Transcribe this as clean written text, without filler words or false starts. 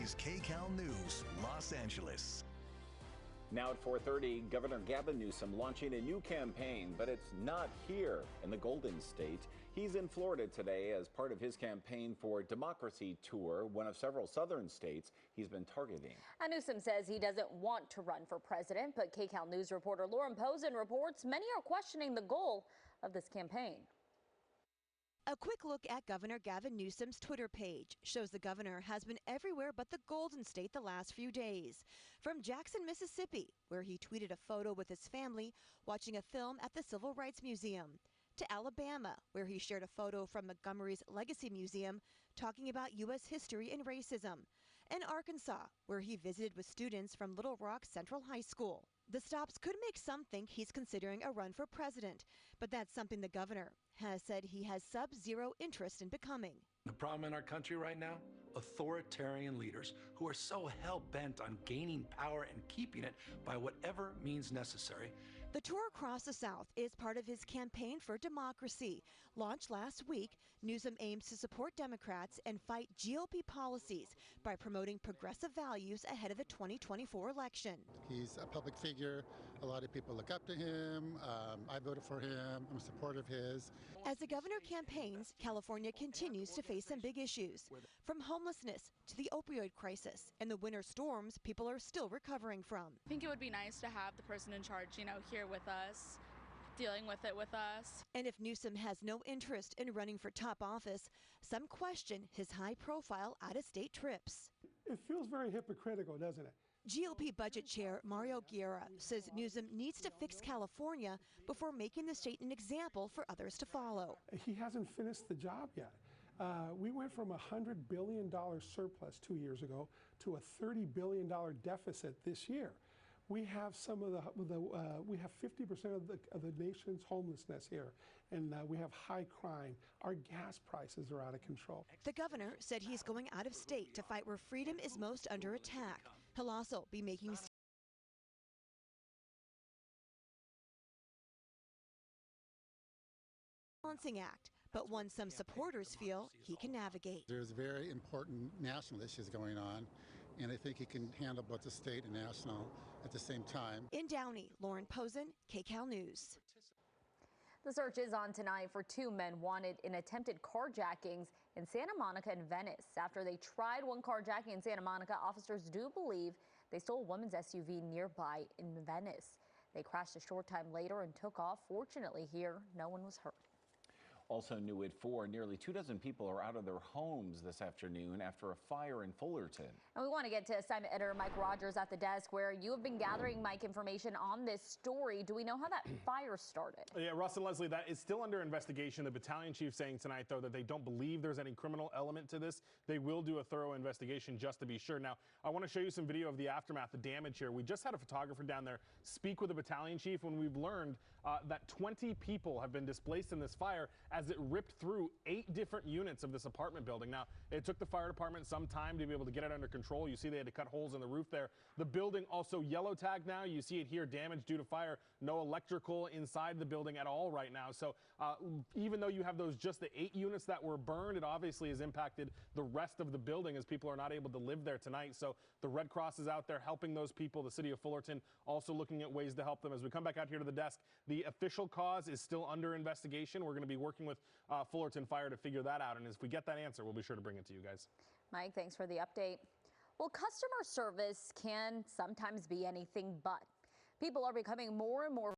is Kcal News, Los Angeles. Now at 4:30, Governor Gavin Newsom launching a new campaign, but it's not here in the Golden State. He's in Florida today as part of his campaign for Democracy Tour, one of several southern states he's been targeting. And Newsom says he doesn't want to run for president, but Kcal News reporter Lauren Posen reports many are questioning the goal of this campaign. A quick look at Governor Gavin Newsom's Twitter page shows the governor has been everywhere but the Golden State the last few days. From Jackson, Mississippi, where he tweeted a photo with his family watching a film at the Civil Rights Museum, to Alabama, where he shared a photo from Montgomery's Legacy Museum talking about U.S. history and racism, and Arkansas, where he visited with students from Little Rock Central High School. The stops could make some think he's considering a run for president, but that's something the governor has said he has sub-zero interest in becoming. The problem in our country right now? Authoritarian leaders who are so hell-bent on gaining power and keeping it by whatever means necessary. The tour across the South is part of his campaign for democracy. Launched last week, Newsom aims to support Democrats and fight GOP policies by promoting progressive values ahead of the 2024 election. He's a public figure. A lot of people look up to him. I voted for him. I'm a supporter of his. As the governor campaigns, California continues to face some big issues, from homelessness to the opioid crisis and the winter storms people are still recovering from. I think it would be nice to have the person in charge, here with us, dealing with it with us. And if Newsom has no interest in running for top office, some question his high-profile out-of-state trips. It feels very hypocritical, doesn't it? GOP Budget Chair Mario Guerra says Newsom needs to fix California before making the state an example for others to follow. He hasn't finished the job yet. We went from a $100 billion surplus 2 years ago to a $30 billion deficit this year. We have we have 50% of the nation's homelessness here, and we have high crime. Our gas prices are out of control. The governor said he's going out of state to fight where freedom is most under attack. He'll also be making balancing act, but one some supporters feel he can navigate. There's very important national issues going on, and I think he can handle both the state and national at the same time. In Downey, Lauren Posen, Kcal News. The search is on tonight for two men wanted in attempted carjackings in Santa Monica and Venice. After they tried one carjacking in Santa Monica, officers do believe they stole a woman's SUV nearby in Venice. They crashed a short time later and took off. Fortunately here, no one was hurt. Also new at 4, nearly 24 people are out of their homes this afternoon after a fire in Fullerton. And we want to get to assignment editor Mike Rogers at the desk, where you have been gathering, Mike, information on this story. Do we know how that fire started? Yeah, Russ and Leslie, that is still under investigation. The battalion chief saying tonight, though, that they don't believe there's any criminal element to this. They will do a thorough investigation just to be sure. Now, I want to show you some video of the aftermath, the damage here. We just had a photographer down there speak with the battalion chief when we've learned that 20 people have been displaced in this fire as it ripped through 8 different units of this apartment building. Now, it took the fire department some time to be able to get it under control. You see they had to cut holes in the roof there. The building also yellow tagged now. You see it here, damage due to fire. No electrical inside the building at all right now. So even though you have just the 8 units that were burned, it obviously has impacted the rest of the building as people are not able to live there tonight. So the Red Cross is out there helping those people. The city of Fullerton also looking at ways to help them. As we come back out here to the desk, the official cause is still under investigation. We're going to be working with Fullerton Fire to figure that out, and if we get that answer, we'll be sure to bring it to you guys. Mike, thanks for the update. Well, customer service can sometimes be anything but. People are becoming more and more